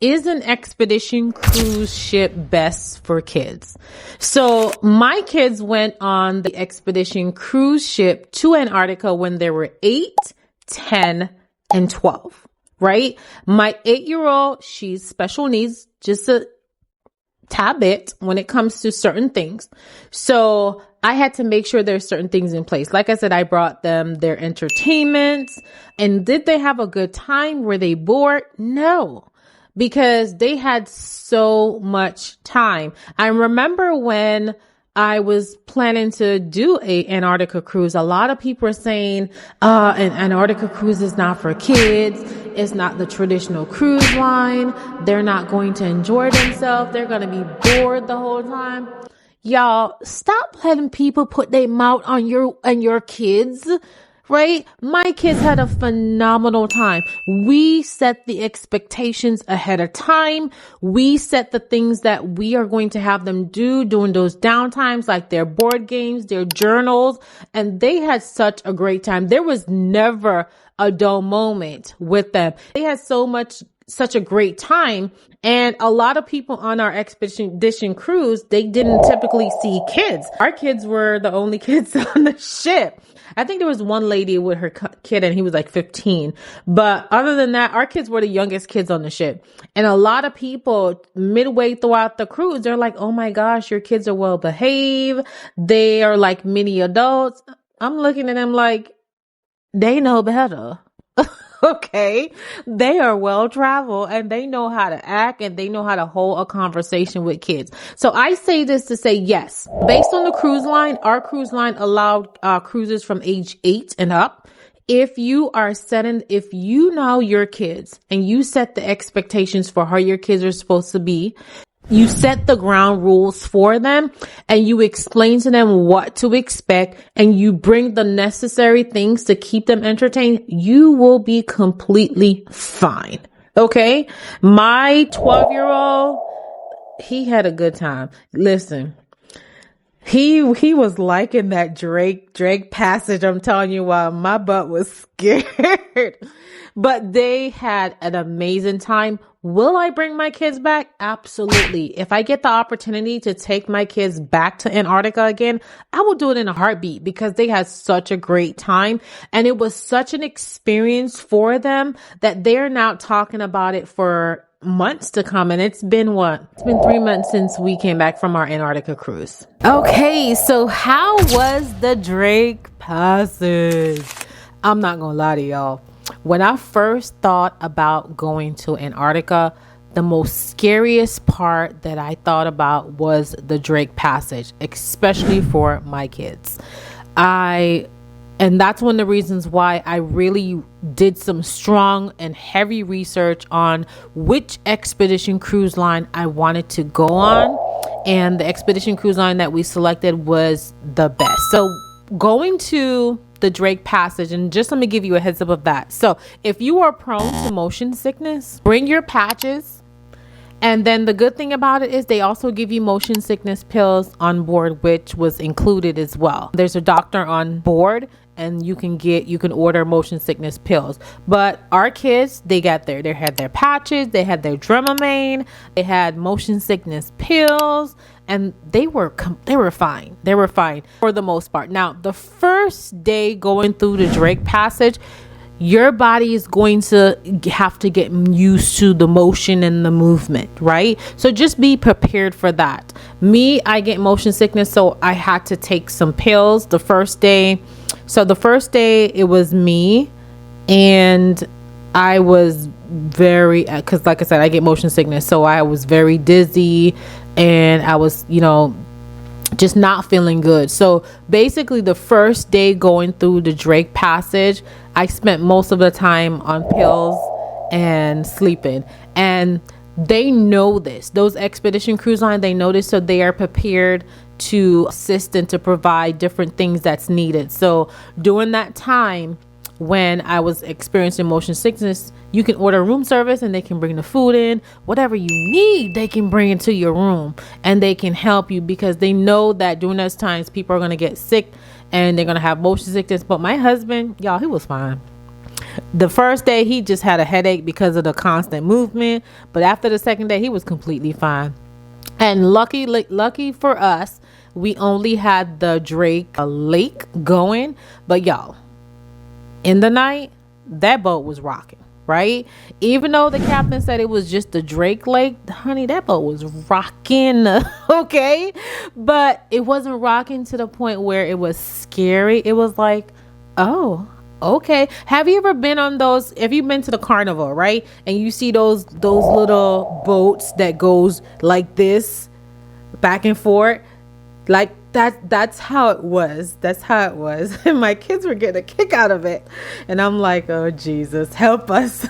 Is an expedition cruise ship best for kids? So my kids went on the expedition cruise ship to Antarctica when they were 8, 10, and 12, right? My 8-year-old, she's special needs, just a tad bit when it comes to certain things. So I had to make sure there's certain things in place. Like I said, I brought them their entertainment. And did they have a good time? Were they bored? No. Because they had so much time. I remember when I was planning to do a Antarctica cruise, a lot of people were saying, an Antarctica cruise is not for kids. It's not the traditional cruise line. They're not going to enjoy themselves. They're going to be bored the whole time. Y'all, stop letting people put their mouth on your kids. Right? My kids had a phenomenal time. We set the expectations ahead of time. We set the things that we are going to have them do during those downtimes, like their board games, their journals, and they had such a great time. There was never a dull moment with them. They had such a great time. And a lot of people on our expedition cruise, they didn't typically see kids. Our kids were the only kids on the ship. I think there was one lady with her kid and he was like 15. But other than that, our kids were the youngest kids on the ship. And a lot of people midway throughout the cruise, they're like, oh my gosh, your kids are well behaved. They are like mini adults. I'm looking at them like, they know better. Okay. They are well traveled and they know how to act and they know how to hold a conversation with kids. So I say this to say, yes, based on the cruise line, our cruise line allowed cruises from age 8 and up. If you know your kids and you set the expectations for how your kids are supposed to be, you set the ground rules for them and you explain to them what to expect and you bring the necessary things to keep them entertained, you will be completely fine. Okay. My 12-year-old, he had a good time. Listen, he was liking that Drake passage. I'm telling you why my butt was scared, but they had an amazing time. Will I bring my kids back? Absolutely. If I get the opportunity to take my kids back to Antarctica again, I will do it in a heartbeat because they had such a great time. And it was such an experience for them that they're now talking about it for months to come. And it's been 3 months since we came back from our Antarctica cruise. Okay, so how was the Drake passage? I'm not gonna lie to y'all. When I first thought about going to Antarctica, the most scariest part that I thought about was the Drake passage, especially for my kids. And that's one of the reasons why I really did some strong and heavy research on which expedition cruise line I wanted to go on. And the expedition cruise line that we selected was the best. So going to the Drake passage, and just let me give you a heads up of that. So if you are prone to motion sickness, bring your patches. And then the good thing about it is they also give you motion sickness pills on board, which was included as well. There's a doctor on board and you can order motion sickness pills. But our kids, they had their patches, they had their Dramamine, they had motion sickness pills, and they were fine. They were fine for the most part. Now, the first day going through the Drake passage, your body is going to have to get used to the motion and the movement, right? So just be prepared for that. I get motion sickness, so I had to take some pills the first day. So the first day it was me, and I was because like I said, I get motion sickness. So I was very dizzy and I was, just not feeling good. So basically the first day going through the Drake passage, I spent most of the time on pills and sleeping. And they know this. Those expedition cruise line, they know this, so they are prepared to assist and to provide different things that's needed. So during that time when I was experiencing motion sickness, you can order room service and they can bring the food in. Whatever you need, they can bring into your room and they can help you because they know that during those times people are going to get sick and they're going to have motion sickness. But my husband, y'all, he was fine. The first day he just had a headache because of the constant movement, but after the second day he was completely fine. And lucky for us, we only had the Drake lake going, but y'all, in the night that boat was rocking, right? Even though the captain said it was just the Drake lake, honey, that boat was rocking. Okay, but it wasn't rocking to the point where it was scary. It was like, oh, okay. Have you ever been on those? Have you been to the carnival, right? And you see those little boats that goes like this, back and forth, like that. That's how it was. That's how it was. And my kids were getting a kick out of it, and I'm like, oh Jesus, help us.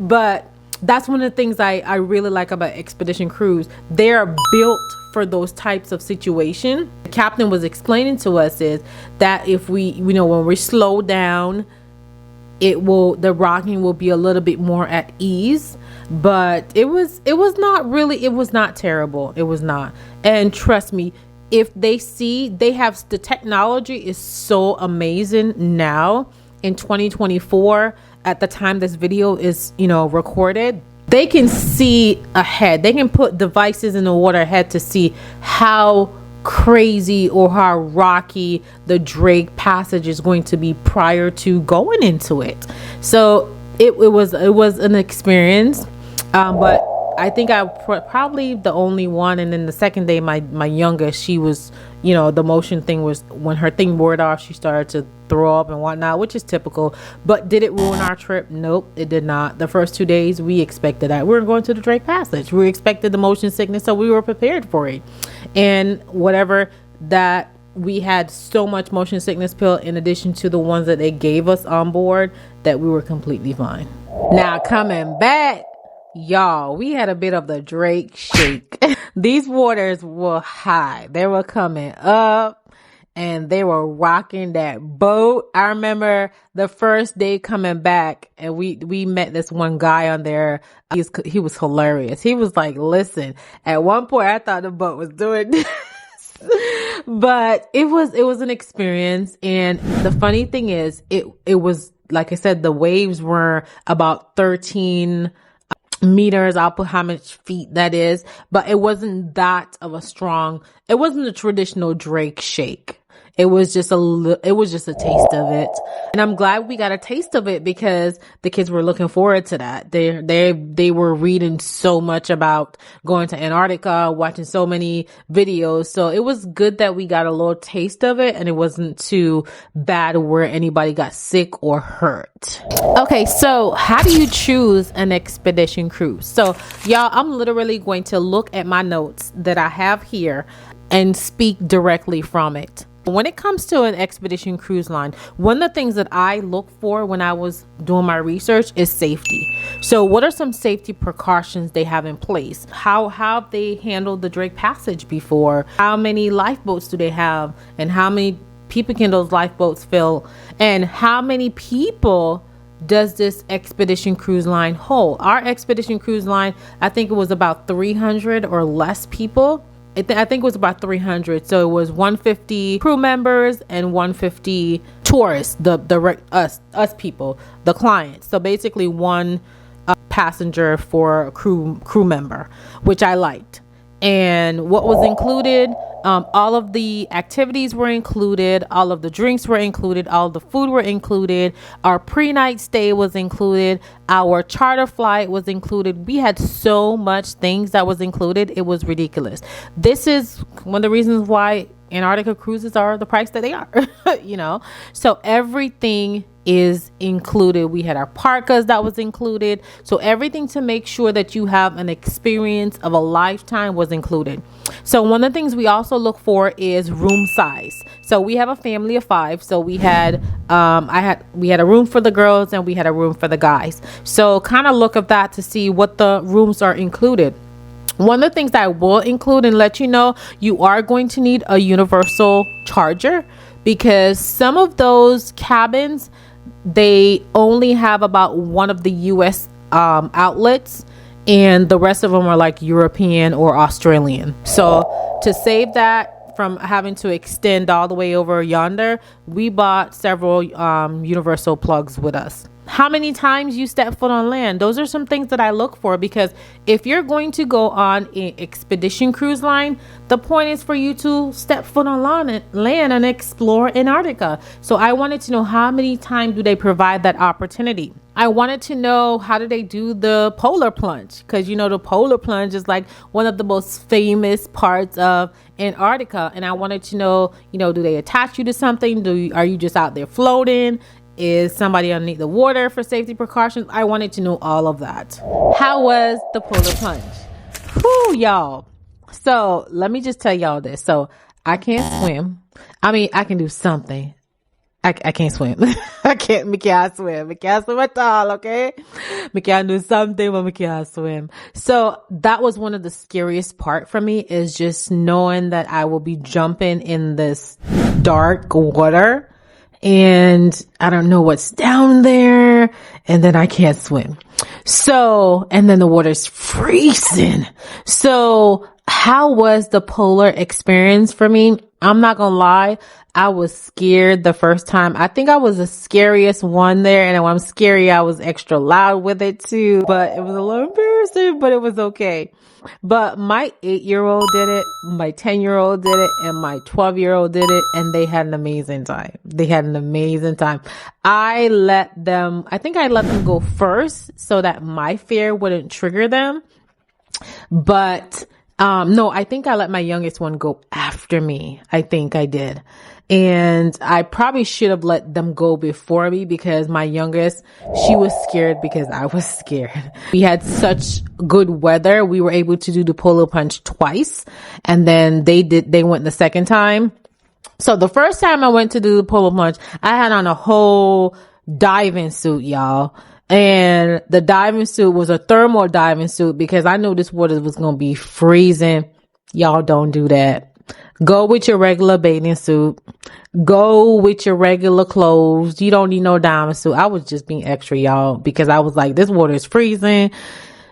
But that's one of the things I really like about expedition cruise. They're built for those types of situation. The captain was explaining to us is that if we, when we slow down, the rocking will be a little bit more at ease. But it was not terrible. It was not. And trust me, if they have the technology is so amazing now in 2024 at the time this video is recorded. They can see ahead. They can put devices in the water ahead to see how crazy or how rocky the Drake passage is going to be prior to going into it. So it was an experience, but I think I probably the only one. And then the second day, my youngest, she was, the motion thing was when her thing wore off, she started to throw up and whatnot, which is typical. But did it ruin our trip? Nope, it did not. The first 2 days, we expected that. We were going to the Drake Passage. We expected the motion sickness, so we were prepared for it. And whatever that, we had so much motion sickness pill in addition to the ones that they gave us on board that we were completely fine. Now coming back, y'all, we had a bit of the Drake shake. These waters were high. They were coming up and they were rocking that boat. I remember the first day coming back and we met this one guy on there. He was hilarious. He was like, listen, at one point I thought the boat was doing this. But it was an experience. And the funny thing is it was, like I said, the waves were about 13 meters. I'll put how much feet that is, but it wasn't that of a strong, it wasn't a traditional Drake shake. It was just a taste of it. And I'm glad we got a taste of it because the kids were looking forward to that. They were reading so much about going to Antarctica, watching so many videos. So it was good that we got a little taste of it and it wasn't too bad where anybody got sick or hurt. Okay, so how do you choose an expedition cruise? So y'all, I'm literally going to look at my notes that I have here and speak directly from it. When it comes to an expedition cruise line, one of the things that I look for when I was doing my research is safety. So what are some safety precautions they have in place? How have they handled the Drake Passage before? How many lifeboats do they have? And how many people can those lifeboats fill? And how many people does this expedition cruise line hold? Our expedition cruise line, I think it was about 300 or less people. I think it was about 300. So it was 150 crew members and 150 tourists, us people, the clients. So basically one passenger for a crew member, which I liked. And what was included, all of the activities were included, all of the drinks were included, all of the food were included, our pre-night stay was included, our charter flight was included. We had so much things that was included. It was ridiculous. This is one of the reasons why Antarctica cruises are the price that they are, so everything is included. We had our parkas that was included. So everything to make sure that you have an experience of a lifetime was included. So one of the things we also look for is room size. So we have a family of 5. So we had, we had a room for the girls and we had a room for the guys. So kind of look at that to see what the rooms are included. One of the things that I will include and let you know, you are going to need a universal charger because some of those cabins, they only have about one of the US outlets and the rest of them are like European or Australian. So to save that from having to extend all the way over yonder, we bought several universal plugs with us. how many times you step foot on land. Those are some things that I look for, because if you're going to go on an expedition cruise line, the point is for you to step foot on land and explore Antarctica. So I wanted to know, how many times do they provide that opportunity? I wanted to know, how do they do the polar plunge? Because, the polar plunge is like one of the most famous parts of Antarctica. And I wanted to know, do they attach you to something? Are you just out there floating? Is somebody underneath the water for safety precautions? I wanted to know all of that. How was the polar plunge? Whew, y'all. So let me just tell y'all this. So I can't swim. I mean, I can do something. I can't swim. I can't swim. I can't swim at all, okay? I can't do something, but I can't swim. So that was one of the scariest part for me, is just knowing that I will be jumping in this dark water and I don't know what's down there, and then I can't swim. So, and then the water's freezing. So how was the polar experience for me? I'm not gonna lie, I was scared the first time. I think I was the scariest one there, and when I'm scary, I was extra loud with it too. But it was a little embarrassing, but it was okay. But my 8-year-old did it, my 10-year-old did it, and my 12-year-old did it, and they had an amazing time. I think I let them go first so that my fear wouldn't trigger them. But no, I think I let my youngest one go after me. I think I did. And I probably should have let them go before me, because my youngest, she was scared because I was scared. We had such good weather. We were able to do the polar plunge twice, and then they went the second time. So the first time I went to do the polar plunge, I had on a whole diving suit, y'all. And the diving suit was a thermal diving suit, because I knew this water was going to be freezing. Y'all don't do that. Go with your regular bathing suit. Go with your regular clothes. You don't need no diving suit. I was just being extra, y'all, because I was like, this water is freezing.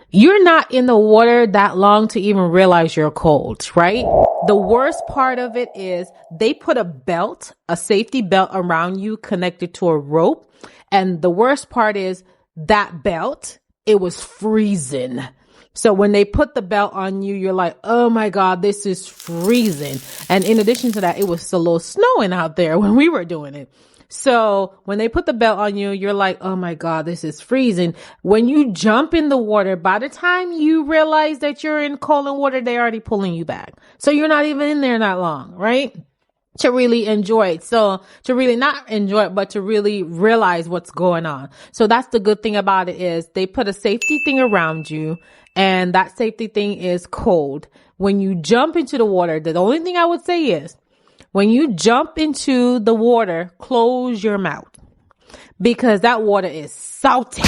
You're not in the water that long to even realize you're cold, right? The worst part of it is they put a safety belt around you connected to a rope. And the worst part is that belt, it was freezing. So when they put the belt on you, you're like, oh my God, this is freezing. And in addition to that, it was a little snowing out there when we were doing it. So when they put the belt on you, you're like, oh my God, this is freezing. When you jump in the water, by the time you realize that you're in cold water, they're already pulling you back. So you're not even in there that long, right? To really enjoy it. So to really not enjoy it, but to really realize what's going on. So that's the good thing about it, is they put a safety thing around you, and that safety thing is cold. When you jump into the water, the only thing I would say is, when you jump into the water, close your mouth, because that water is salty.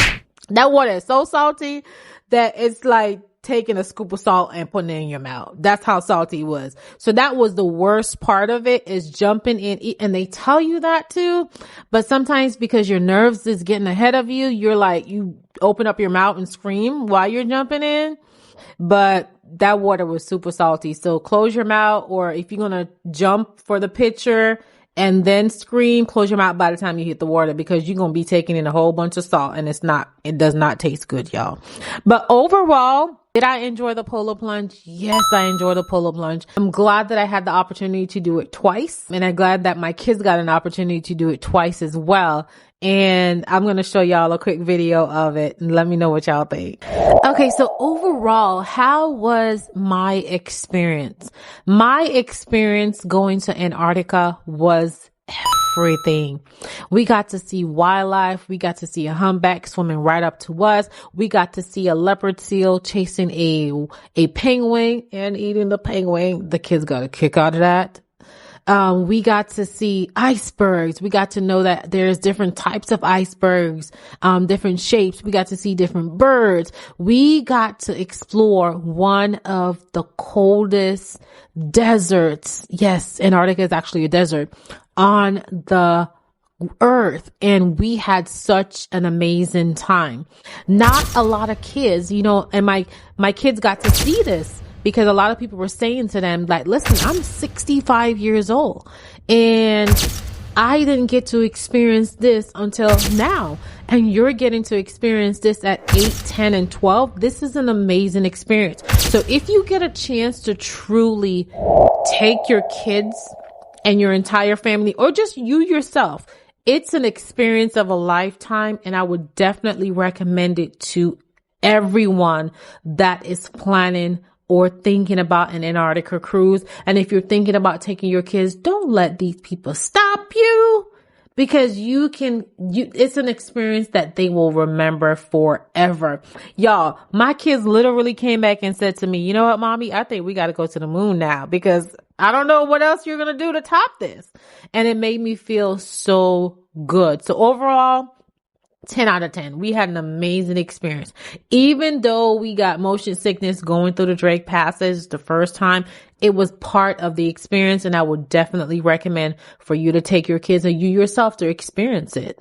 That water is so salty that it's like taking a scoop of salt and putting it in your mouth. That's how salty it was. So that was the worst part of it, is jumping in. And they tell you that too, but sometimes because your nerves is getting ahead of you, you're like, you open up your mouth and scream while you're jumping in. But that water was super salty. So close your mouth, or if you're going to jump for the picture and then scream, close your mouth by the time you hit the water, because you're going to be taking in a whole bunch of salt, and it does not taste good, y'all. But overall, did I enjoy the polar plunge? Yes, I enjoyed the polar plunge. I'm glad that I had the opportunity to do it twice, and I'm glad that my kids got an opportunity to do it twice as well. And I'm going to show y'all a quick video of it, and let me know what y'all think. Okay, so overall, how was my experience? My experience going to Antarctica was everything. We got to see wildlife. We got to see a humpback swimming right up to us. We got to see a leopard seal chasing a penguin and eating the penguin. The kids got a kick out of that. We got to see icebergs. We got to know that there's different types of icebergs, different shapes. We got to see different birds. We got to explore one of the coldest deserts. Yes, Antarctica is actually a desert on the earth. And we had such an amazing time. Not a lot of kids, and my kids got to see this. Because a lot of people were saying to them, like, listen, I'm 65 years old and I didn't get to experience this until now. and you're getting to experience this at 8, 10, and 12, this is an amazing experience. So if you get a chance to truly take your kids and your entire family, or just you yourself, it's an experience of a lifetime, and I would definitely recommend it to everyone that is planning or thinking about an Antarctica cruise. And if you're thinking about taking your kids, don't let these people stop you, because it's an experience that they will remember forever. Y'all, my kids literally came back and said to me, you know what, mommy, I think we got to go to the moon now, because I don't know what else you're going to do to top this. And it made me feel so good. So overall, 10 out of 10. We had an amazing experience. Even though we got motion sickness going through the Drake Passage the first time, it was part of the experience, and I would definitely recommend for you to take your kids or you yourself to experience it.